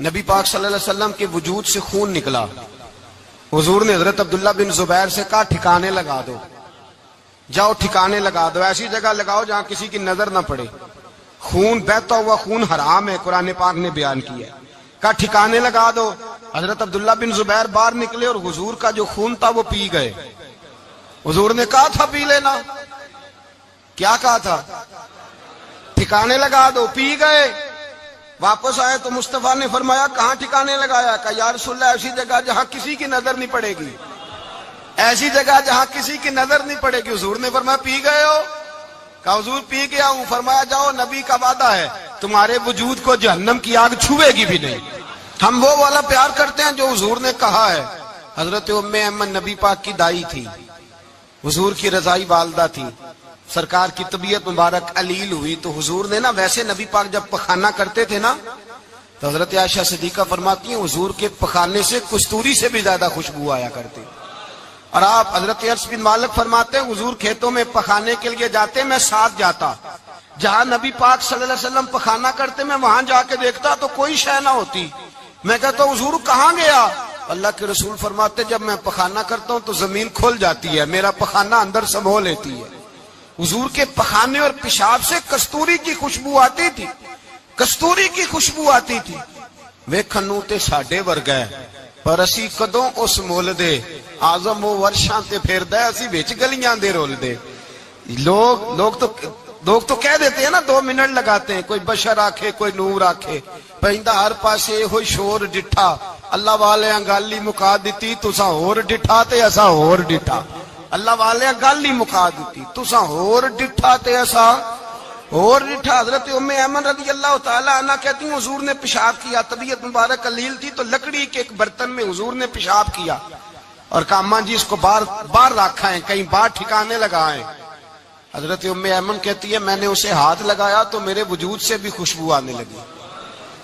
نبی پاک صلی اللہ علیہ وسلم کے وجود سے خون نکلا. حضور نے حضرت عبداللہ بن زبیر سے کہا ٹھکانے لگا دو، جاؤ ٹھکانے لگا دو، ایسی جگہ لگاؤ جہاں کسی کی نظر نہ پڑے. خون بہتا ہوا خون حرام ہے، قرآن پاک نے بیان کیا ہے. کہا ٹھکانے لگا دو. حضرت عبداللہ بن زبیر باہر نکلے اور حضور کا جو خون تھا وہ پی گئے. حضور نے کہا تھا پی لینا، کیا کہا تھا؟ ٹھکانے لگا دو، پی گئے. واپس آئے تو مصطفیٰ نے فرمایا کہاں ٹھکانے لگایا؟ کہا یا رسول اللہ ایسی جگہ جہاں کسی کی نظر نہیں پڑے گی، ایسی جگہ جہاں کسی کی نظر نہیں پڑے گی. حضور نے فرمایا پی گئے ہو؟ کہا حضور پی گیا ہوں. فرمایا جاؤ نبی کا وعدہ ہے تمہارے وجود کو جہنم کی آگ چھوئے گی بھی نہیں. ہم وہ والا پیار کرتے ہیں جو حضور نے کہا ہے. حضرت ام ایمن نبی پاک کی دائی تھی، حضور کی رضائی والدہ تھی. سرکار کی طبیعت مبارک علیل ہوئی تو حضور نے نا، ویسے نبی پاک جب پخانہ کرتے تھے نا تو حضرت عائشہ صدیقہ فرماتی ہیں حضور کے پخانے سے کستوری سے بھی زیادہ خوشبو آیا کرتی. اور آپ حضرت انس بن مالک فرماتے ہیں حضور کھیتوں میں پخانے کے لیے جاتے، میں ساتھ جاتا. جہاں نبی پاک صلی اللہ علیہ وسلم پخانہ کرتے میں وہاں جا کے دیکھتا تو کوئی شے نہ ہوتی. میں کہتا حضور کہاں گیا؟ اللہ کے رسول فرماتے جب میں پخانہ کرتا ہوں تو زمین کھل جاتی ہے، میرا پخانہ اندر سمو لیتی ہے. حضور کے پخانے اور پیشاب سے کستوری کی خوشبو آتی تھی، کستوری کی خوشبو آتی تھی. ویکھنوں تے ساڈے ورگا ہے پر اسی کدوں اس مول دے، آزم وہ ورشاں تے پھیردا ہے اسی وچ گلیاں دے رول دے. لوگ تو کہہ دیتے ہیں نا 2 منٹ لگاتے ہیں، کوئی بشر آکھے کوئی نور آکھے، پہندا ہر پاسے ہوئی شور ڈٹھا. اللہ والے گل ہی مکا دیتی، تساں ہور ڈٹھا تے اساں ہور ڈٹھا. اللہ والے گل ہی مکا دیتی، تساں ہور ڈٹھا تے اساں اور ڈٹھا. حضرت ام ایمن رضی اللہ تعالی عنہ کہتی ہیں حضور نے پیشاب کیا، طبیعت مبارک علیل تھی تو لکڑی کے ایک برتن میں حضور نے پیشاب کیا اور کہا اماں جی اس کو باہر رکھا ہے، کہیں باہر ٹھکانے لگائیں. حضرت ام ایمن کہتی ہے میں نے اسے ہاتھ لگایا تو میرے وجود سے بھی خوشبو آنے لگی،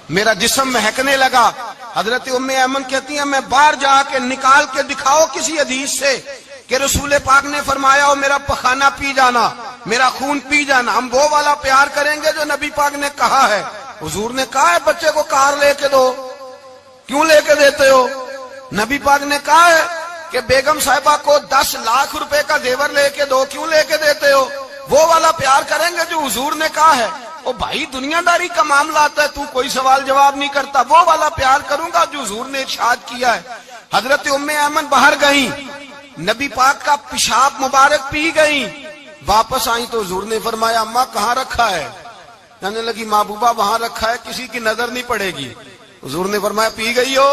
میرا جسم مہکنے لگا. حضرت ام ایمن کہتی ہیں میں باہر جا کے نکال کے دکھاؤ کسی حدیث سے کہ رسول پاک نے فرمایا ہو میرا پخانہ پی جانا، میرا خون پی جانا. ہم وہ والا پیار کریں گے جو نبی پاک نے کہا ہے. حضور نے کہا ہے بچے کو کار لے کے دو، کیوں لے کے دیتے ہو؟ نبی پاک نے کہا ہے کہ بیگم صاحبہ کو 10 لاکھ روپے کا زیور لے کے دو، کیوں لے کے دیتے ہو؟ وہ والا پیار کریں گے جو حضور نے کہا ہے. او بھائی دنیا داری کا معاملہ آتا ہے تو کوئی سوال جواب نہیں کرتا، وہ والا پیار کروں گا جو حضور نے ارشاد کیا ہے. حضرت ام ایمن باہر گئیں، نبی پاک کا پیشاب مبارک پی گئیں، واپس آئیں تو حضور نے فرمایا اماں کہاں رکھا ہے؟ کہنے لگی محبوبہ وہاں رکھا ہے کسی کی نظر نہیں پڑے گی. حضور نے فرمایا پی گئی ہو؟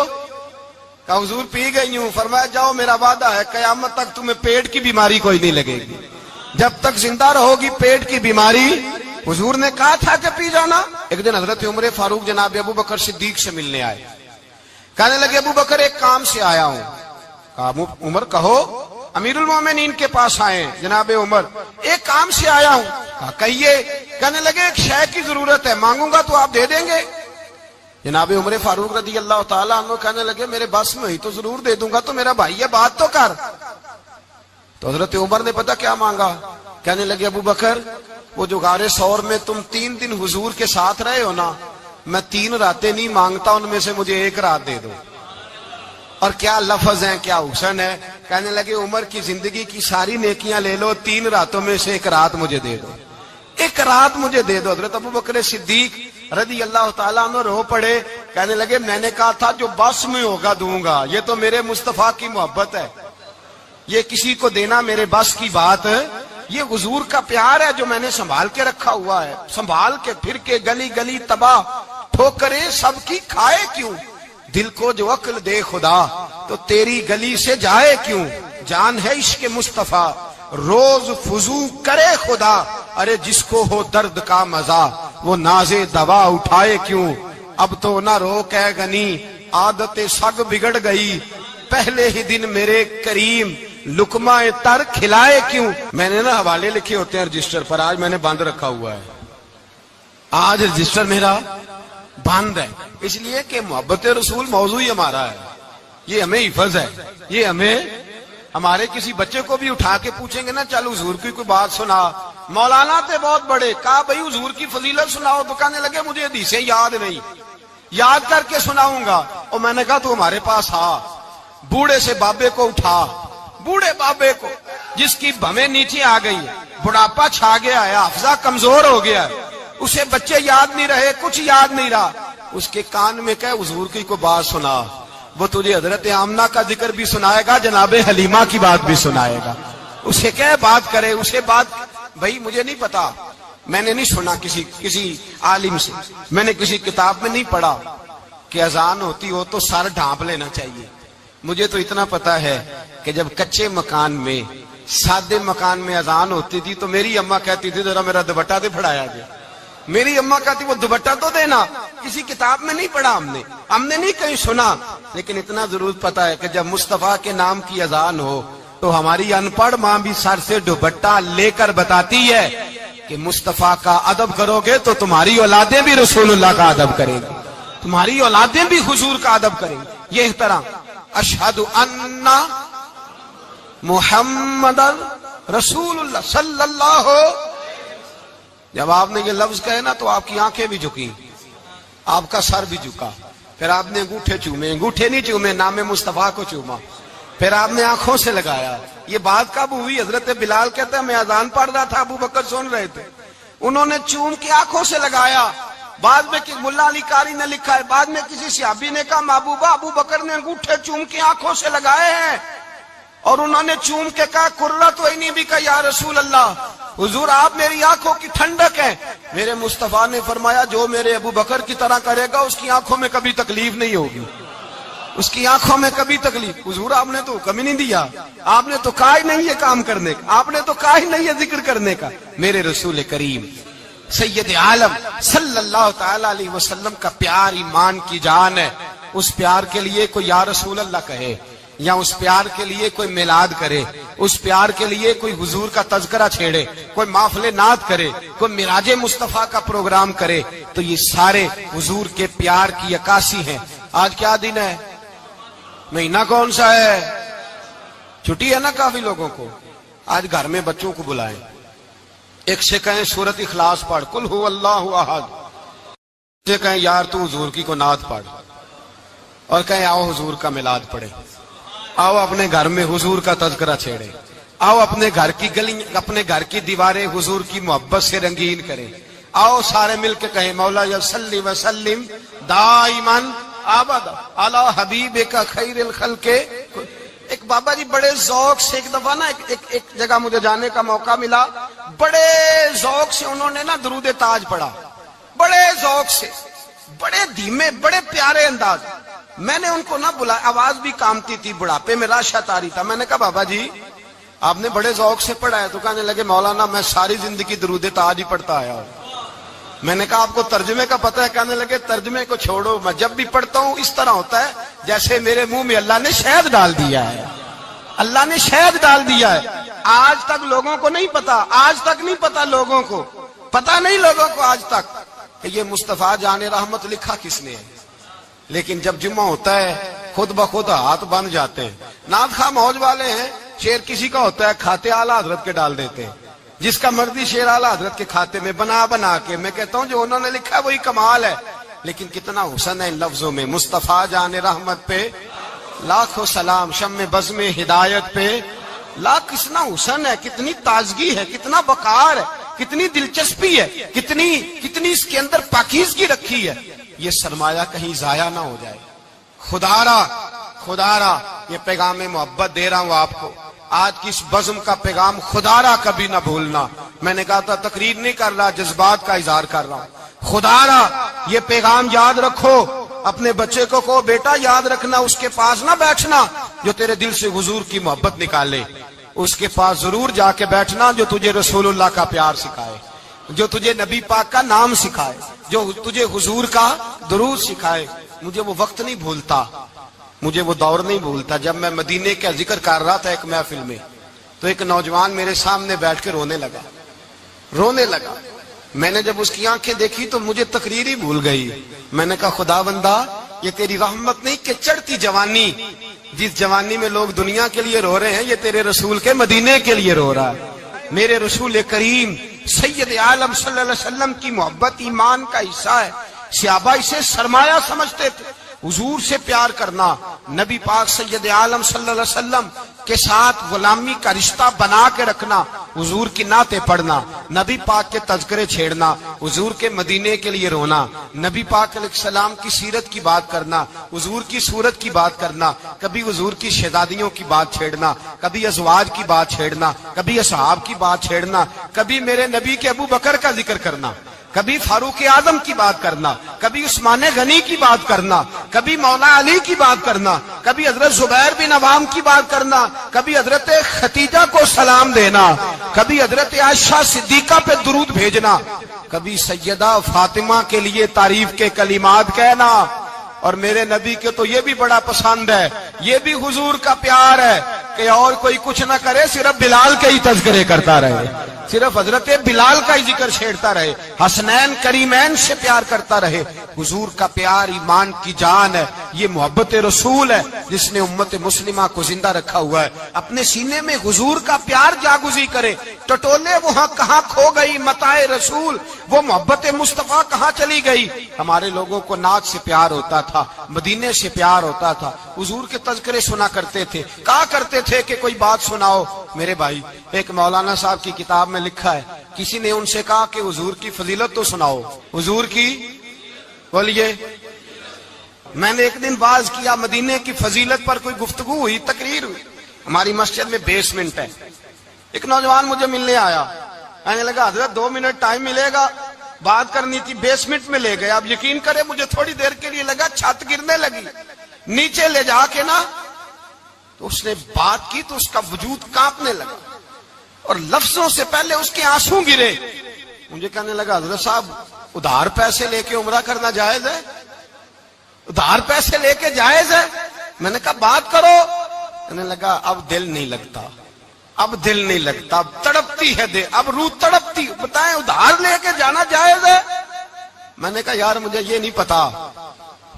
کہا حضور پی گئی ہوں. فرمایا جاؤ میرا وعدہ ہے قیامت تک تمہیں پیٹ کی بیماری کوئی نہیں لگے گی، جب تک زندہ رہو گی پیٹ کی بیماری. حضور نے کہا تھا کہ پی جانا. ایک دن حضرت عمر فاروق جناب ابو بکر صدیق سے ملنے آئے، کہنے لگے ابو بکر ایک کام سے آیا ہوں. کہا عمر کہو. امیر المومنین کے پاس آئے جناب عمر ایک کام سے آیا ہوں. کہا کہیے. کہنے لگے ایک شے کی ضرورت ہے، مانگوں گا تو آپ دے دیں گے؟ جناب عمر فاروق رضی اللہ تعالیٰ عنہ کہنے لگے میرے بس میں ہی تو ضرور دے دوں گا، تو میرا بھائی ہے بات تو کر. تو حضرت عمر نے پتہ کیا مانگا؟ کہنے لگے ابو بکر وہ جو غار ثور میں تم 3 دن حضور کے ساتھ رہے ہو نا، میں 3 راتیں نہیں مانگتا، ان میں سے مجھے 1 رات دے دو. اور کیا لفظ ہیں، کیا حسن ہے. کہنے لگے عمر کی زندگی کی ساری نیکیاں لے لو، 3 راتوں میں سے 1 رات مجھے دے دو، 1 رات مجھے دے دو. حضرت ابو بکر صدیق رضی اللہ تعالیٰ عنہ رو پڑے. کہنے لگے میں نے کہا تھا جو بس میں ہوگا دوں گا، یہ تو میرے مصطفیٰ کی محبت ہے، یہ کسی کو دینا میرے بس کی بات ہے. یہ حضور کا پیار ہے جو میں نے سنبھال کے رکھا ہوا ہے، سنبھال کے پھر کے گلی گلی تباہ ٹھوکریں سب کی کھائے کیوں، دل کو جو عقل دے خدا تو تیری گلی سے جائے کیوں. جان ہے عشق مصطفیٰ روز فضو کرے خدا، ارے جس کو ہو درد کا مزہ وہ نازے دوا اٹھائے کیوں. اب تو نہ روک ہے غنی عادت سگ بگڑ گئی، پہلے ہی دن میرے کریم لقمہ تر کھلائے کیوں. میں نے نا حوالے لکھے ہوتے ہیں رجسٹر پر، آج میں نے بند رکھا ہوا ہے، آج رجسٹر میرا بند ہے، اس لیے کہ محبت رسول موضوع ہی ہمارا ہے، یہ ہمیں حفظ ہے. یہ ہمیں ہمارے کسی بچے کو بھی اٹھا کے پوچھیں گے نا چل حضور کی کوئی بات سنا، مولانا تھے بہت بڑے، کہا بھائی حضور کی فضیلت سناؤ، تو کہنے لگے مجھے حدیثیں یاد نہیں. یاد کر کے سناؤں گا. اور میں نے کہا تو ہمارے پاس آ. بوڑھے سے بابے کو اٹھا, بوڑھے بابے کو جس کی بھویں نیچے آ گئی, بڑھاپا چھا گیا ہے, حافظہ کمزور ہو گیا ہے, اسے بچے یاد نہیں رہے, کچھ یاد نہیں رہا. اس کے کان میں کہ حضور کی کو بات سنا. وہ تجھے حضرت آمنہ کا ذکر بھی سنائے گا, جناب حلیمہ کی بات بھی سنائے گا. اسے کہ بات کرے, اسے بات. بھائی مجھے نہیں پتا, میں نے نہیں سنا کسی عالم سے, میں نے کسی کتاب میں نہیں پڑھا کہ اذان ہوتی ہو تو سر ڈھانپ لینا چاہیے. مجھے تو اتنا پتا ہے کہ جب کچے مکان میں, سادے مکان میں اذان ہوتی تھی تو میری اماں کہتی تھی ذرا میرا دوپٹہ دے پھڑایا جائے. میری اماں کہتی وہ دوپٹہ تو دینا. کسی کتاب میں نہیں پڑھا ہم نے نہیں کہیں سنا, لیکن اتنا ضرور پتا ہے کہ جب مصطفیٰ کے نام کی اذان ہو تو ہماری ان پڑھ ماں بھی سر سے دوپٹہ لے کر بتاتی ہے کہ مصطفیٰ کا ادب کرو گے تو تمہاری اولادیں بھی رسول اللہ کا ادب کریں گی, تمہاری اولادیں بھی حضور کا ادب کریں گی. یہ احترام. اشہد ان محمد رسول اللہ صلی اللہ. جب آپ نے یہ لفظ کہے نا تو آپ کی آنکھیں بھی جھکی, آپ کا سر بھی جھکا. پھر آپ نے انگوٹھے چومے, انگوٹھے نہیں چومے, نام مصطفیٰ کو چوما. پھر آپ نے آنکھوں سے لگایا. یہ بات کب ہوئی؟ حضرت بلال کہتے ہیں میں اذان پڑھ رہا تھا, ابو بکر سن رہے تھے, انہوں نے چوم کے آنکھوں سے لگایا. بعد میں ملا علی قاری نے لکھا ہے, بعد میں کسی صحابی نے کہا محبوبہ ابو بکر نے انگوٹھے چوم کے آنکھوں سے لگائے ہیں, اور انہوں نے چوم کے کہا قرۃ عینی بک یا رسول اللہ, حضور آپ میری آنکھوں کی ٹھنڈک ہے. میرے مصطفیٰ نے فرمایا جو میرے ابو بکر کی طرح کرے گا اس کی آنکھوں میں کبھی تکلیف نہیں ہوگی, اس کی آنکھوں میں کبھی تکلیف. حضور آپ نے تو حکم ہی نہیں دیا, آپ نے تو کہا ہی نہیں ہے کام کرنے کا, آپ نے تو کہا ہی نہیں ہے ذکر کرنے کا. میرے رسول کریم سید عالم صلی اللہ تعالی علیہ وسلم کا پیار ایمان کی جان ہے. اس پیار کے لیے کوئی یا رسول اللہ کہے, یا اس پیار کے لیے کوئی میلاد کرے, اس پیار کے لیے کوئی حضور کا تذکرہ چھیڑے, کوئی محفل نعت کرے, کوئی معراج مصطفیٰ کا پروگرام کرے, تو یہ سارے حضور کے پیار کی عکاسی ہیں. آج کیا دن ہے؟ مہینہ کون سا ہے؟ چھٹی ہے نا کافی لوگوں کو. آج گھر میں بچوں کو بلائیں, ایک سے کہیں سورت اخلاص پڑھ, قل هو اللہ احد, سے کہیں یار تو حضور کی کو نعت پڑھ, اور کہیں آؤ حضور کا میلاد پڑھے, آؤ اپنے گھر میں حضور کا تذکرہ چھیڑے, آؤ اپنے گھر کی گلی, اپنے گھر کی دیواریں حضور کی محبت سے رنگین کریں. آؤ سارے مل کے کہیں مولا یا صلی وسلم دائما ابدا علی حبیبک خیر الخلق. ایک بابا جی بڑے ذوق سے, ایک دفعہ نا ایک جگہ مجھے جانے کا موقع ملا, بڑے ذوق سے انہوں نے نا درود تاج پڑھا, بڑے ذوق سے, بڑے دھیمے, بڑے پیارے انداز. میں نے ان کو نہ بلایا, آواز بھی کامتی تھی, بڑھاپے میں راشت آ رہی تھا. میں نے کہا بابا جی آپ نے بڑے ذوق سے پڑھا ہے, تو کہنے لگے مولانا میں ساری زندگی درود تاج ہی پڑھتا آیا ہوں. میں نے کہا آپ کو ترجمے کا پتہ ہے؟ کہنے لگے ترجمے کو چھوڑو, میں جب بھی پڑھتا ہوں اس طرح ہوتا ہے جیسے میرے منہ میں اللہ نے شہد ڈال دیا ہے, اللہ نے شہد ڈال دیا ہے. آج تک لوگوں کو نہیں پتا, آج تک نہیں پتا لوگوں کو, پتا نہیں لوگوں کو آج تک کہ یہ مصطفیٰ جان رحمت لکھا کس نے ہے. لیکن جب جمعہ ہوتا ہے خود بخود ہاتھ بن جاتے ہیں. نعت خواہ موج والے ہیں, شعر کسی کا ہوتا ہے کھاتے اعلیٰ حضرت کے ڈال دیتے ہیں, جس کا مرضی شعر اعلیٰ حضرت کے کھاتے میں بنا کے. میں کہتا ہوں جو انہوں نے لکھا ہے وہی کمال ہے, لیکن کتنا حسن ہے ان لفظوں میں. مصطفیٰ جان رحمت پہ لاکھوں سلام, شمع بزم ہدایت پہ لاکھ. کتنا حسن ہے, کتنی تازگی ہے, کتنا وقار ہے, کتنی دلچسپی ہے, کتنی اس کے اندر پاکیزگی رکھی ہے. یہ سرمایہ کہیں ضائع نہ ہو جائے. خدا را یہ پیغام محبت دے رہا ہوں آپ کو. آج کی اس بزم کا پیغام خدا را کبھی نہ بھولنا. میں نے کہا تھا تقریر نہیں کر رہا, جذبات کا اظہار کر رہا ہوں. خدا را یہ پیغام یاد رکھو, اپنے بچے کو کہو بیٹا یاد رکھنا, اس کے پاس نہ بیٹھنا جو تیرے دل سے حضور کی محبت نکالے. اس کے پاس ضرور جا کے بیٹھنا جو تجھے رسول اللہ کا پیار سکھائے, جو تجھے نبی پاک کا نام سکھائے, جو تجھے حضور کا درود سکھائے. مجھے وہ وقت نہیں بھولتا, مجھے وہ دور نہیں بھولتا جب میں مدینے کا ذکر کر رہا تھا ایک محفل میں, تو ایک نوجوان میرے سامنے بیٹھ کے رونے لگا. میں نے جب اس کی آنکھیں دیکھی تو مجھے تقریر ہی بھول گئی. میں نے کہا خدا بندہ یہ تیری رحمت نہیں کہ چڑھتی جوانی, جس جوانی میں لوگ دنیا کے لیے رو رہے ہیں یہ تیرے رسول کے مدینے کے لیے رو رہا ہے. میرے رسول کریم سید عالم صلی اللہ علیہ وسلم کی محبت ایمان کا حصہ ہے. صحابہ اسے سرمایہ سمجھتے تھے. حضور سے پیار کرنا، نبی پاک سید عالم صلی اللہ علیہ وسلم کے ساتھ غلامی کا رشتہ بنا کے رکھنا، حضور کی نعتیں پڑھنا، نبی پاک کے تذکرے چھیڑنا، حضور کے مدینے کے لیے رونا، نبی پاک علیہ السلام کی سیرت کی بات کرنا، حضور کی صورت کی بات کرنا، کبھی حضور کی شہزادیوں کی بات چھیڑنا، کبھی ازواج کی بات چھیڑنا، کبھی اصحاب کی بات چھیڑنا، کبھی میرے نبی کے ابو بکر کا ذکر کرنا، کبھی فاروق اعظم کی بات کرنا، کبھی عثمان غنی کی بات کرنا، کبھی مولا علی کی بات کرنا، کبھی حضرت زبیر بن عوام کی بات کرنا، کبھی حضرت خدیجہ کو سلام دینا، کبھی حضرت عائشہ صدیقہ پہ درود بھیجنا، کبھی سیدہ فاطمہ کے لیے تعریف کے کلمات کہنا. اور میرے نبی کے تو یہ بھی بڑا پسند ہے، یہ بھی حضور کا پیار ہے کہ اور کوئی کچھ نہ کرے، صرف بلال کے ہی تذکرے کرتا رہے، صرف حضرت بلال کا ہی ذکر چھیڑتا رہے، حسنین کریمین سے پیار کرتا رہے. حضور کا پیار ایمان کی جان ہے، یہ محبت رسول ہے جس نے امت مسلمہ کو زندہ رکھا ہوا ہے. اپنے سینے میں حضور کا پیار جاگزی کرے. ٹٹولے وہاں کہاں کھو گئی متاع رسول، وہ محبت مصطفیٰ کہاں چلی گئی. ہمارے لوگوں کو نعت سے پیار ہوتا تھا، مدینے سے پیار ہوتا تھا، حضور کے تذکرے سنا کرتے تھے. کہا کرتے تھے کہ کوئی بات سناؤ. میرے بھائی، ایک مولانا صاحب کی کتاب میں لکھا ہے، کسی نے ان سے کہا کہ حضور کی فضیلت تو سناؤ. حضور کی بولیے. میں نے ایک دن باز کیا، مدینے کی فضیلت پر کوئی گفتگو ہوئی، تقریر ہوئی. ہماری مسجد میں بیسمنٹ ہے. ایک نوجوان مجھے ملنے آیا، کہنے لگا حضرت 2 منٹ ٹائم ملے گا، بات کرنی تھی. بیسمنٹ میں لے گیا. اب یقین کرے مجھے تھوڑی دیر کے لیے لگا چھت گرنے لگی. نیچے لے جا کے نا تو اس نے بات کی تو اس کا وجود کانپنے لگا اور لفظوں سے پہلے اس کے آنسو گرے. مجھے کہنے لگا حضرت صاحب ادھار پیسے لے کے عمرہ کرنا جائز ہے؟ ادھار پیسے لے کے جائز ہے؟ میں نے کہا بات کرو. کہنے لگا اب دل نہیں لگتا، اب دل نہیں لگتا، اب تڑپتی ہے دل، اب روح تڑپتی. بتائیں ادھار لے کے جانا جائز ہے؟ میں نے کہا یار مجھے یہ نہیں پتا،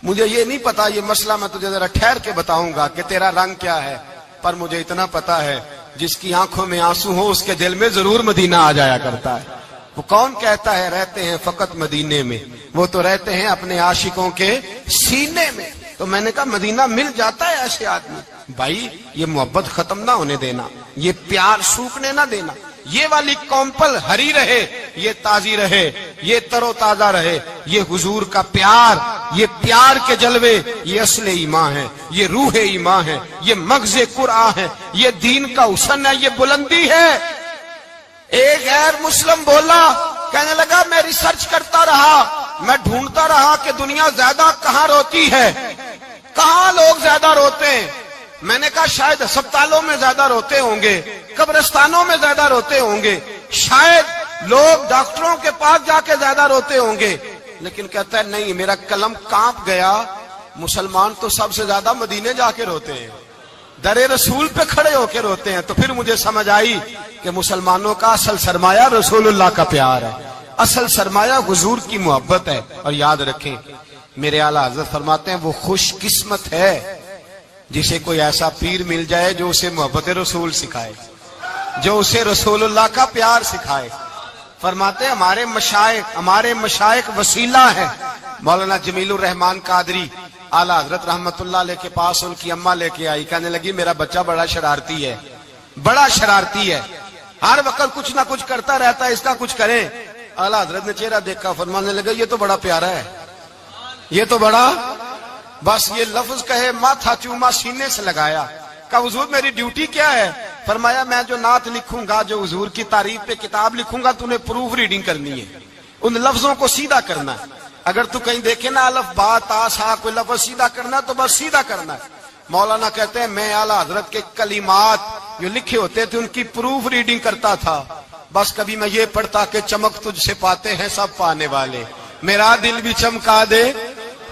مجھے یہ نہیں پتا یہ مسئلہ، میں تجھے ذرا ٹھہر کے بتاؤں گا کہ تیرا رنگ کیا ہے. پر مجھے اتنا پتا ہے جس کی آنکھوں میں آنسو ہو اس کے دل میں ضرور مدینہ آ جایا کرتا ہے. وہ کون کہتا ہے رہتے ہیں فقط مدینے میں؟ وہ تو رہتے ہیں اپنے عاشقوں کے سینے میں. تو میں نے کہا مدینہ مل جاتا ہے ایسے آدمی. بھائی یہ محبت ختم نہ ہونے دینا، یہ پیار سوکھنے نہ دینا. یہ والی کومپل ہری رہے، یہ تازی رہے، یہ تر و تازہ رہے. یہ حضور کا پیار، یہ پیار کے جلوے، یہ اصل ایمان ہے، یہ روح ایمان ہے، یہ مغز قرآن ہے، یہ دین کا حسن ہے، یہ بلندی ہے. ایک غیر مسلم بولا، کہنے لگا میں ریسرچ کرتا رہا، میں ڈھونڈتا رہا کہ دنیا زیادہ کہاں روتی ہے، کہاں لوگ زیادہ روتے ہیں. میں نے کہا شاید ہسپتالوں میں زیادہ روتے ہوں گے، قبرستانوں میں زیادہ روتے ہوں گے، شاید لوگ ڈاکٹروں کے پاس جا کے زیادہ روتے ہوں گے. لیکن کہتا ہے نہیں، میرا قلم کانپ گیا، مسلمان تو سب سے زیادہ مدینے جا کے روتے ہیں، در رسول پہ کھڑے ہو کے روتے ہیں. تو پھر مجھے سمجھ آئی کہ مسلمانوں کا اصل سرمایہ رسول اللہ کا پیار ہے، اصل سرمایہ حضور کی محبت ہے. اور یاد رکھیں میرے اعلیٰ حضرت فرماتے ہیں وہ خوش قسمت ہے جسے کوئی ایسا پیر مل جائے جو اسے محبت رسول سکھائے، جو اسے رسول اللہ کا پیار سکھائے. فرماتے ہیں ہمارے مشائخ وسیلہ ہیں. مولانا جمیل الرحمان قادری اعلیٰ حضرت رحمت اللہ علیہ کے پاس ان کی اماں لے کے آئی. کہنے لگی میرا بچہ بڑا شرارتی ہے، بڑا شرارتی ہے، ہر وقت کچھ نہ کچھ کرتا رہتا ہے، اس کا کچھ کریں. اعلیٰ حضرت نے چہرہ دیکھا، فرمانے لگا یہ تو بڑا پیارا ہے، یہ تو بڑا، بس یہ لفظ کہے ماتھا چوما سینے سے لگایا. کہا حضور میری ڈیوٹی کیا ہے؟ فرمایا میں جو نعت لکھوں گا، جو حضور کی تعریف پہ کتاب لکھوں گا، تو نے پروف ریڈنگ کرنی ہے، ان لفظوں کو سیدھا کرنا ہے. اگر تو کہیں دیکھے نا الف با تا سا کوئی لفظ سیدھا کرنا تو بس سیدھا کرنا ہے. مولانا کہتے ہیں میں اعلیٰ حضرت کے کلمات جو لکھے ہوتے تھے ان کی پروف ریڈنگ کرتا تھا. بس کبھی میں یہ پڑھتا کہ چمک تجھ سے پاتے ہیں سب پانے والے، میرا دل بھی چمکا دے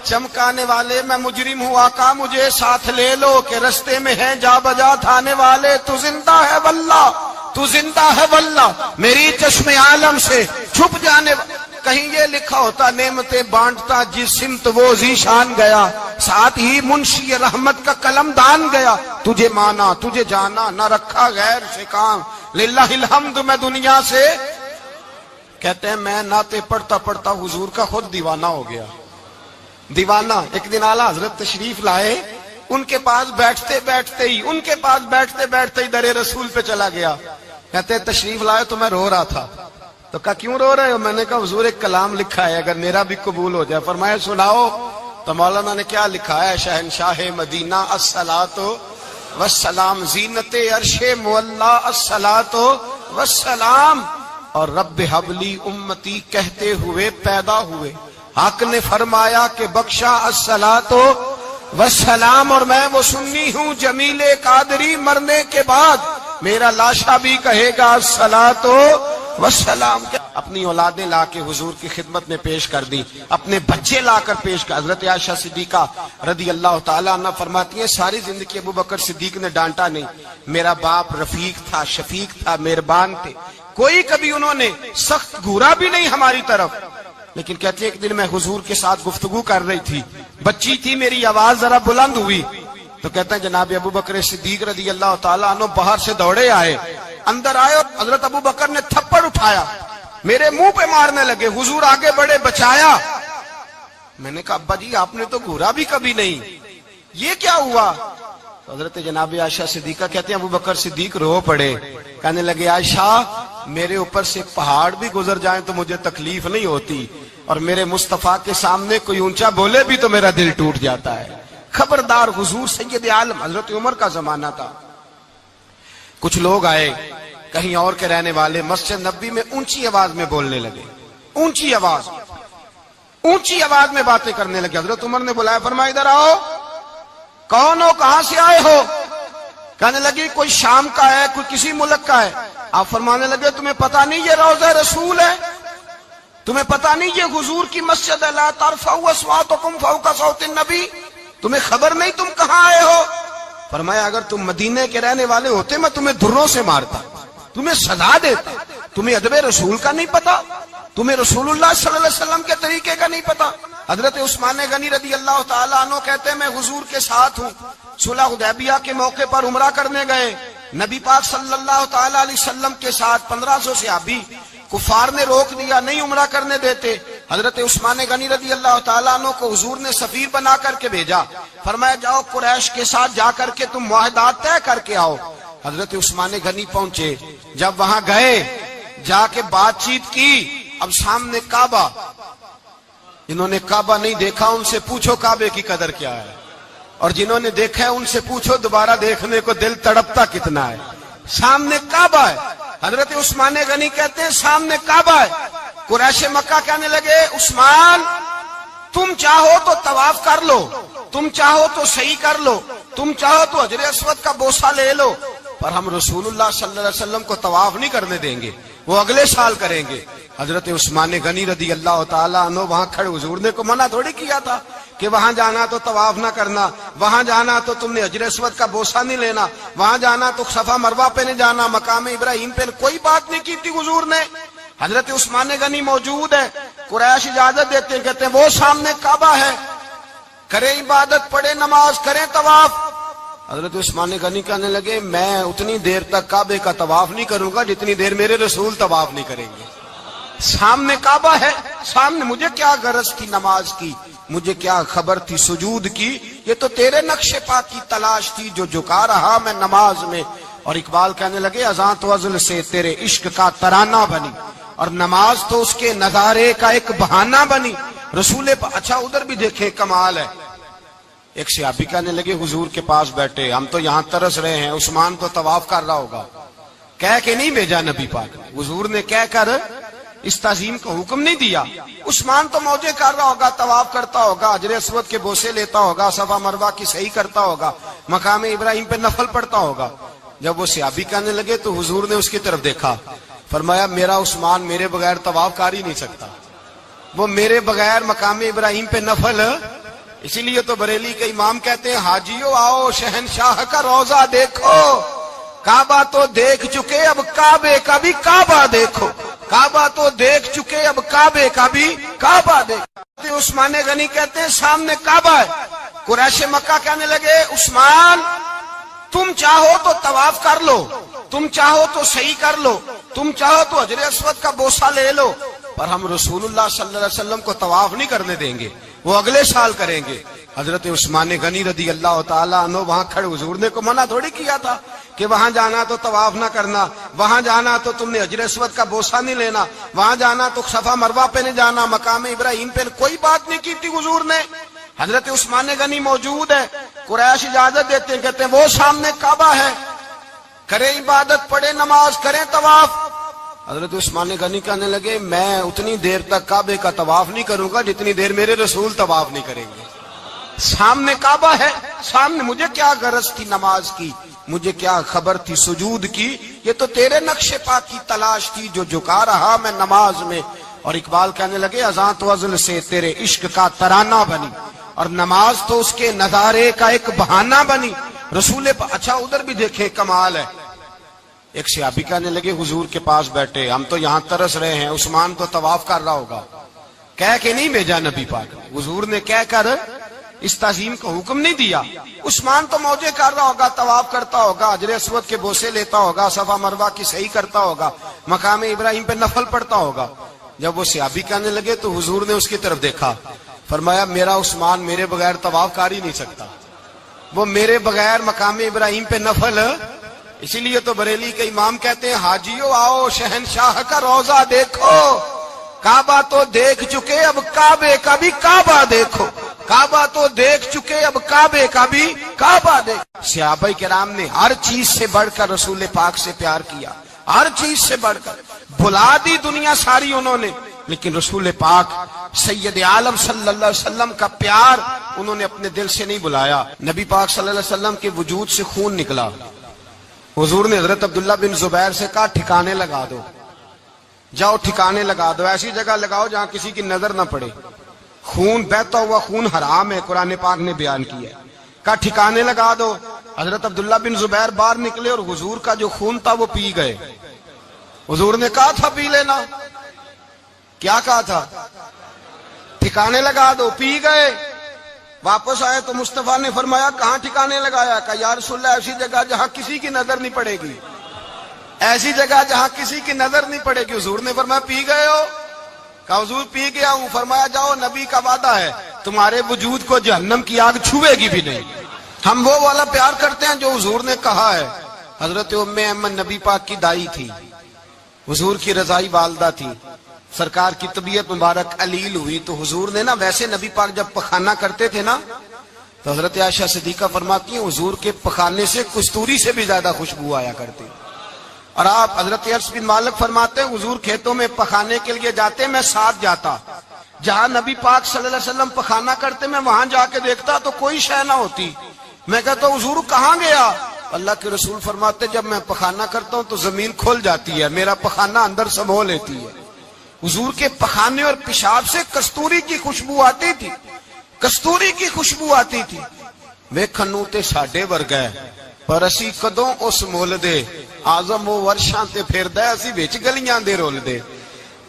چمکانے والے. میں مجرم ہوں آقا مجھے ساتھ لے لو کہ رستے میں ہیں جا بجا تھانے والے. تو زندہ ہے واللہ، تو زندہ ہے واللہ، میری چشم عالم سے چھپ جانے. کہیں یہ لکھا ہوتا نعمتیں بانٹتا جس سمت وہ ذیشان گیا، ساتھ ہی منشی رحمت کا قلم دان گیا. تجھے مانا تجھے جانا نہ رکھا غیر سے کام، للہ الحمد میں دنیا سے. کہتے ہیں میں نعتیں پڑھتا پڑھتا حضور کا خود دیوانہ ہو گیا. دیوانہ ایک دن اعلیٰ حضرت تشریف لائے، ان کے پاس بیٹھتے بیٹھتے ہی در رسول پہ چلا گیا. کہتے تشریف لائے تو میں رو رہا تھا. تو کہا کیوں رو رہے ہو؟ میں نے کہا حضور ایک کلام لکھا ہے اگر میرا بھی قبول ہو جائے. فرمایا سناؤ. تو مولانا نے کیا لکھا ہے؟ شہنشاہ مدینہ الصلاۃ والسلام، زینت عرش مولا الصلاۃ والسلام، اور رب حبلی امتی کہتے ہوئے پیدا ہوئے. حق نے فرمایا کہ بخشا الصلاۃ والسلام، اور میں وہ سنی ہوں جمیل قادری مرنے کے بعد میرا لاشا بھی کہے گا الصلاۃ والسلام. اپنی اولادیں لا کے حضور کی خدمت میں پیش کر دی، اپنے بچے لا کر پیش کر. حضرت عائشہ صدیقہ رضی اللہ تعالیٰ عنہ فرماتی ہیں ساری زندگی ابو بکر صدیق نے ڈانٹا نہیں. میرا باپ رفیق تھا، شفیق تھا، مہربان تھے، کوئی کبھی انہوں نے سخت گھورا بھی نہیں ہماری طرف. لیکن کہتے ہیں ایک دن میں حضور کے ساتھ گفتگو کر رہی تھی، بچی تھی، میری آواز ذرا بلند ہوئی. تو کہتے ہیں جناب ابو بکر صدیق رضی اللہ تعالیٰ عنہ باہر سے دوڑے آئے، اندر آئے اور حضرت ابو بکر نے تھپڑ اٹھایا، میرے منہ پہ مارنے لگے. حضور آگے بڑھے، بچایا. میں نے کہا ابا جی آپ نے تو گھورا بھی کبھی نہیں، یہ کیا ہوا؟ تو حضرت جناب عائشہ صدیقہ کہتے ہیں ابو بکر صدیق رو پڑے، کہنے لگے عائشہ میرے اوپر سے پہاڑ بھی گزر جائیں تو مجھے تکلیف نہیں ہوتی، اور میرے مصطفیٰ کے سامنے کوئی اونچا بولے بھی تو میرا دل ٹوٹ جاتا ہے. خبردار، حضور سید عالم. حضرت عمر کا زمانہ تھا، کچھ لوگ آئے کہیں اور کے رہنے والے، مسجد نبی میں اونچی آواز میں بولنے لگے، اونچی آواز میں باتیں کرنے لگے. حضرت عمر نے بلایا، فرمایا ادھر آؤ. کون ہو، کہاں سے آئے ہو؟ کہنے لگی کوئی شام کا ہے، کوئی کسی ملک کا ہے. آپ فرمانے لگے تمہیں پتا نہیں یہ روضہ رسول ہے؟ تمہیں پتا نہیں یہ حضور کی مسجد ہے؟ لا ترفعوا اصواتکم فوق صوت النبی. تمہیں خبر نہیں تم کہاں آئے ہو؟ فرمایا اگر تم مدینے کے رہنے والے ہوتے میں تمہیں دھروں سے مارتا، تمہیں سزا دیتا. تمہیں ادب رسول کا نہیں پتا، تمہیں رسول اللہ صلی اللہ علیہ وسلم کے طریقے کا نہیں پتا. حضرت عثمان غنی رضی اللہ تعالیٰ عنہ کہتے ہیں میں حضور کے ساتھ ہوں، صلح حدیبیہ کے موقع پر عمرہ کرنے گئے، نبی پاک صلی اللہ تعالیٰ علیہ وسلم کے ساتھ 1500 صحابی. کفار نے روک دیا، نہیں عمرہ کرنے دیتے. حضرت عثمان غنی رضی اللہ تعالیٰ عنہ کو حضور نے سفیر بنا کر کے بھیجا، فرمایا جاؤ قریش کے ساتھ جا کر کے تم معاہدات طے کر کے آؤ. حضرت عثمان غنی پہنچے، جب وہاں گئے جا کے بات چیت کی. اب سامنے کعبہ، جنہوں نے کعبہ نہیں دیکھا ان سے پوچھو کعبے کی قدر کیا ہے، اور جنہوں نے دیکھا ہے ان سے پوچھو دوبارہ دیکھنے کو دل تڑپتا کتنا ہے. سامنے کعبہ ہے. حضرت عثمان غنی کہتے ہیں سامنے کعبہ ہے. قریش مکہ کہنے لگے عثمان تم چاہو تو طواف کر لو، تم چاہو تو صحیح کر لو، تم چاہو تو حجر اسود کا بوسہ لے لو، پر ہم رسول اللہ صلی اللہ علیہ وسلم کو طواف نہیں کرنے دیں گے، وہ اگلے سال کریں گے. حضرت عثمان غنی رضی اللہ تعالیٰ عنہ وہاں کھڑے، حضور نے کو منع تھوڑی کیا تھا کہ وہاں جانا تو طواف نہ کرنا، وہاں جانا تو تم نے حجر اسود کا بوسہ نہیں لینا، وہاں جانا تو صفا مروہ پہ نہیں جانا، مقام ابراہیم پہ کوئی بات نہیں کی تھی حضور نے. حضرت عثمان غنی موجود ہے، قریش اجازت دیتے ہیں، کہتے ہیں وہ سامنے کعبہ ہے، کریں عبادت، پڑھیں نماز، کریں طواف. حضرت عثمان غنی کہنے لگے میں اتنی دیر تک کعبے کا طواف نہیں کروں گا جتنی دیر میرے رسول طواف نہیں کریں گے. سامنے کعبہ ہے، سامنے، مجھے کیا غرض تھی نماز کی، مجھے کیا خبر تھی سجود کی، یہ تو تیرے نقش پا کی تلاش تھی جو جھکا رہا میں نماز میں. اور اقبال کہنے لگے اذان تو ازل سے تیرے عشق کا ترانہ بنی، اور نماز تو اس کے نظارے کا ایک بہانہ بنی. رسول اچھا ادھر بھی دیکھیں کمال ہے. ایک صحابی کہنے لگے حضور کے پاس بیٹھے ہم تو یہاں ترس رہے ہیں، عثمان تو طواف کر رہا ہوگا. کہہ کے نہیں بھیجا نبی پاک، حضور نے کہہ کر اس تعظیم کا حکم نہیں دیا. عثمان تو موجے کر رہا ہوگا، طواف کرتا ہوگا، حجر اسود کے بوسے لیتا ہوگا، صفا مروہ کی صحیح کرتا ہوگا، مقام ابراہیم پہ نفل پڑھتا ہوگا. جب وہ صحابی کہنے لگے تو حضور نے اس کی طرف دیکھا، فرمایا میرا عثمان میرے بغیر طواف کر ہی نہیں سکتا، وہ میرے بغیر مقام ابراہیم پہ نفل. اسی لیے تو بریلی کے امام کہتے ہیں حاجیو آؤ شہنشاہ کا روضہ دیکھو، کعبہ تو دیکھ چکے اب کعبے کا بھی کعبہ دیکھو، کعبہ تو دیکھ چکے اب کعبے کا بھی کعبہ دیکھو. عثمان غنی کہتے ہیں سامنے کعبہ ہے. قریش مکہ کہنے لگے عثمان تم چاہو تو طواف کر لو، تم چاہو تو صحیح کر لو، تم چاہو تو حجر اسود کا بوسہ لے لو، پر ہم رسول اللہ صلی اللہ علیہ وسلم کو طواف نہیں کرنے دیں گے. وہ اگلے سال کریں گے۔ حضرت عثمان غنی رضی اللہ تعالیٰ عنہ وہاں کھڑے، حضور نے کو منع تھوڑی کیا تھا کہ وہاں جانا تو طواف نہ کرنا، وہاں جانا تو تم نے حجر اسود کا بوسہ نہیں لینا، وہاں جانا تو صفا مروہ پہ نہیں جانا، مقام ابراہیم پہ کوئی بات نہیں کی تھی حضور نے۔ حضرت عثمان غنی موجود ہے، قریش اجازت دیتے ہیں، کہتے ہیں وہ سامنے کعبہ ہے، کریں عبادت، پڑھیں نماز، کریں طواف۔ حضرت عثمان غنی کہنے لگے میں اتنی دیر تک کعبے کا طواف نہیں کروں گا جتنی دیر میرے رسول طواف نہیں کریں گے۔ سامنے کعبہ ہے، سامنے، مجھے کیا غرض تھی نماز کی، مجھے کیا خبر تھی سجود کی، یہ تو تیرے نقش پا کی تلاش تھی جو جھکا رہا میں نماز میں۔ اور اقبال کہنے لگے اذان تو ازل سے تیرے عشق کا ترانہ بنی، اور نماز تو اس کے نظارے کا ایک بہانہ بنی۔ رسول اچھا ادھر بھی دیکھیں کمال ہے، ایک صحابی کہنے لگے حضور کے پاس بیٹھے ہم تو یہاں ترس رہے ہیں، عثمان تو طواف کر رہا ہوگا، کہہ کے نہیں بھیجا نبی پاک، حضور نے کہہ کر اس تعظیم کا حکم نہیں دیا۔ عثمان تو موجے کر رہا ہوگا، طواف کرتا ہوگا، حجر اسود کے بوسے لیتا ہوگا، صفا مروہ کی صحیح کرتا ہوگا، مقام ابراہیم پہ نفل پڑھتا ہوگا۔ جب وہ صحابی کہنے لگے تو حضور نے اس کی طرف دیکھا، فرمایا میرا عثمان میرے بغیر طواف کر ہی نہیں سکتا، وہ میرے بغیر مقام ابراہیم پہ نفل۔ اسی لیے تو بریلی کے امام کہتے ہیں حاجیو آؤ شہنشاہ کا روضہ دیکھو، کعبہ تو دیکھ چکے اب کعبے کا بھی کعبہ دیکھو، کعبہ تو دیکھ چکے اب کعبے کا بھی کعبہ دیکھو۔ صحابہ کرام نے ہر چیز سے بڑھ کر رسول پاک سے پیار کیا، ہر چیز سے بڑھ کر، بھلا دی دنیا ساری انہوں نے، لیکن رسول پاک سید عالم صلی اللہ علیہ وسلم کا پیار انہوں نے اپنے دل سے نہیں بلایا۔ نبی پاک صلی اللہ علیہ وسلم کے وجود سے خون نکلا، حضور نے حضرت عبداللہ بن زبیر سے کہا ٹھکانے لگا دو، جاؤ ٹھکانے لگا دو، ایسی جگہ لگاؤ جہاں کسی کی نظر نہ پڑے، خون بہتا ہوا خون حرام ہے، قرآن پاک نے بیان کیا ہے، کہا ٹھکانے لگا دو۔ حضرت عبداللہ بن زبیر باہر نکلے اور حضور کا جو خون تھا وہ پی گئے۔ حضور نے کہا تھا پی لینا، کیا کہا تھا؟ ٹھکانے لگا دو، پی گئے۔ واپس آئے تو مصطفیٰ نے فرمایا کہاں ٹھکانے لگایا؟ کہا یا رسول اللہ ایسی جگہ جہاں کسی کی نظر نہیں پڑے گی، ایسی جگہ جہاں کسی کی نظر نہیں پڑے گی۔ حضور نے فرمایا پی گئے ہو؟ کہا حضور پی گیا ہوں۔ فرمایا جاؤ نبی کا وعدہ ہے تمہارے وجود کو جہنم کی آگ چھوئے گی بھی نہیں۔ ہم وہ والا پیار کرتے ہیں جو حضور نے کہا ہے۔ حضرت ام ایمن نبی پاک کی دائی تھی، حضور کی رضائی والدہ تھی، سرکار کی طبیعت مبارک علیل ہوئی تو حضور نے نا، ویسے نبی پاک جب پخانہ کرتے تھے نا تو حضرت عائشہ صدیقہ فرماتی ہیں حضور کے پخانے سے کستوری سے بھی زیادہ خوشبو آیا کرتی۔ اور آپ حضرت انس بن مالک فرماتے ہیں حضور کھیتوں میں پخانے کے لیے جاتے میں ساتھ جاتا، جہاں نبی پاک صلی اللہ علیہ وسلم پخانہ کرتے میں وہاں جا کے دیکھتا تو کوئی شے نہ ہوتی، میں کہتا حضور کہاں گیا؟ اللہ کے رسول فرماتے جب میں پخانہ کرتا ہوں تو زمین کھل جاتی ہے، میرا پخانہ اندر سمو لیتی ہے۔ حضور کے پخانے اور پیشاب سے کستوری کی خوشبو آتی تھی، کستوری کی خوشبو آتی تھی۔ ویکھنوں تے ساڈے ورگا ہے پر اسی کدوں اس مول دے، آزم وہ ورشاں تے پھردا ہے اسی وچ گلیاں دے رول دے۔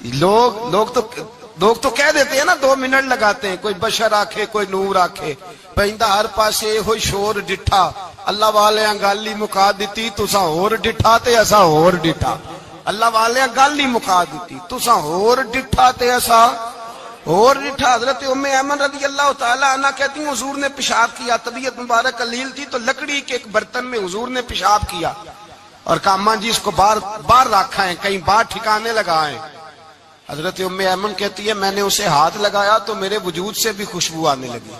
لوگ تو کہہ دیتے ہیں نا 2 منٹ لگاتے ہیں، کوئی بشر آکھے کوئی نور آکھے، پیندا ہر پاسے ہوئی شور ڈٹھا، اللہ والے گل ہی مکا دتی تساں ہور ڈٹھا تے اساں ہور ڈٹھا، اللہ والے گل ہی مکا دیتی تساں ہور ڈٹھا تے اساں ہور ڈٹھا۔ حضرت ام ایمن رضی اللہ تعالی عنہ کہتی ہیں حضور نے پیشاب کیا، طبیعت مبارک علیل تھی تو لکڑی کے ایک برتن میں حضور نے پیشاب کیا اور کہا اماں جی اس کو باہر رکھا ہے، کہیں باہر ٹھکانے لگائیں۔ حضرت ام ایمن کہتی ہے میں نے اسے ہاتھ لگایا تو میرے وجود سے بھی خوشبو آنے لگی،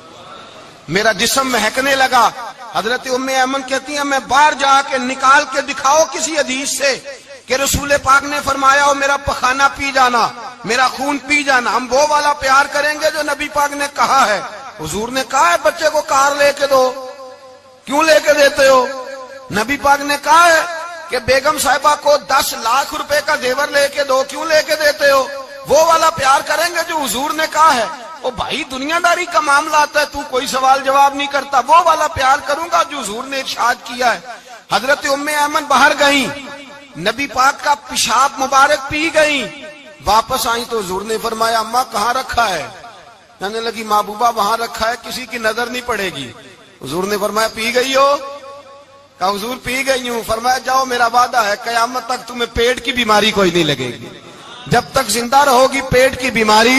میرا جسم مہکنے لگا۔ حضرت ام ایمن کہتی ہیں میں باہر جا کے نکال کے دکھاؤ کسی حدیث سے کہ رسول پاک نے فرمایا ہو میرا پخانہ پی جانا، میرا خون پی جانا، ہم وہ والا پیار کریں گے جو نبی پاک نے کہا ہے۔ حضور نے کہا ہے بچے کو کار لے کے دو، کیوں لے کے دیتے ہو؟ نبی پاک نے کہا ہے کہ بیگم صاحبہ کو 10 لاکھ روپے کا زیور لے کے دو، کیوں لے کے دیتے ہو؟ وہ والا پیار کریں گے جو حضور نے کہا ہے۔ او بھائی دنیا داری کا معاملہ آتا ہے تو کوئی سوال جواب نہیں کرتا، وہ والا پیار کروں گا جو حضور نے ارشاد کیا ہے۔ حضرت ام ایمن باہر گئیں، نبی پاک کا پیشاب مبارک پی گئیں، واپس آئیں تو حضور نے فرمایا اماں کہاں رکھا ہے؟ کہنے لگی محبوبہ وہاں رکھا ہے کسی کی نظر نہیں پڑے گی۔ حضور نے فرمایا پی گئی ہو؟ کہا حضور پی گئی ہوں۔ فرمایا جاؤ میرا وعدہ ہے قیامت تک تمہیں پیٹ کی بیماری کوئی نہیں لگے گی، جب تک زندہ رہو گی پیٹ کی بیماری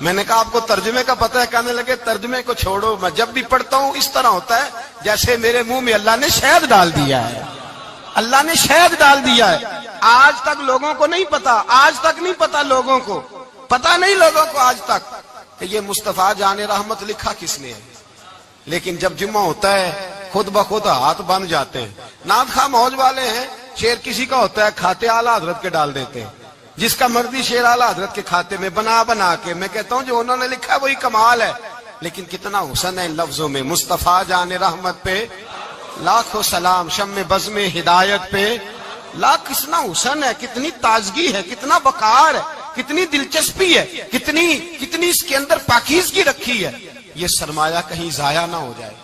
میں نے کہا آپ کو ترجمے کا پتہ ہے؟ کہنے لگے ترجمے کو چھوڑو، میں جب بھی پڑھتا ہوں اس طرح ہوتا ہے جیسے میرے منہ میں اللہ نے شہد ڈال دیا ہے، اللہ نے شہد ڈال دیا ہے۔ آج تک لوگوں کو نہیں پتا، آج تک نہیں پتا لوگوں کو، پتا نہیں لوگوں کو آج تک کہ یہ مصطفیٰ جان رحمت لکھا کس نے ہے۔ لیکن جب جمعہ ہوتا ہے خود بخود ہاتھ بن جاتے ہیں۔ نعت خواہ موج والے ہیں، شعر کسی کا ہوتا ہے کھاتے اعلیٰ حضرت کے ڈال دیتے ہیں، جس کا مرضی شعر اعلیٰ حضرت کے کھاتے میں بنا کے۔ میں کہتا ہوں جو انہوں نے لکھا ہے وہی کمال ہے، لیکن کتنا حسن ہے ان لفظوں میں۔ مصطفیٰ جان رحمت پہ لاکھوں سلام، شم بزم ہدایت پہ لاکھ، کتنا حسن ہے، کتنی تازگی ہے، کتنا وقار ہے، کتنی دلچسپی ہے، کتنی اس کے اندر پاکیزگی رکھی ہے۔ یہ سرمایہ کہیں ضائع نہ ہو جائے۔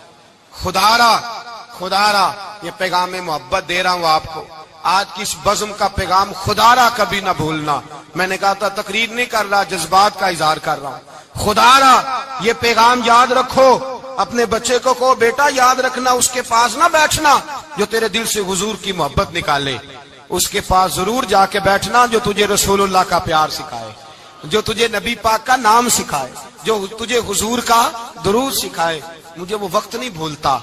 خدا را یہ پیغام محبت دے رہا ہوں آپ کو، آج کی اس بزم کا پیغام خدا را کبھی نہ بھولنا۔ میں نے کہا تھا تقریر نہیں کر رہا، جذبات کا اظہار کر رہا ہوں۔ خدا را یہ پیغام یاد رکھو، اپنے بچے کو کہو بیٹا یاد رکھنا، اس کے پاس نہ بیٹھنا جو تیرے دل سے حضور کی محبت نکالے، اس کے پاس ضرور جا کے بیٹھنا جو تجھے رسول اللہ کا پیار سکھائے، جو تجھے نبی پاک کا نام سکھائے، جو تجھے حضور کا درود سکھائے۔ مجھے وہ وقت نہیں بھولتا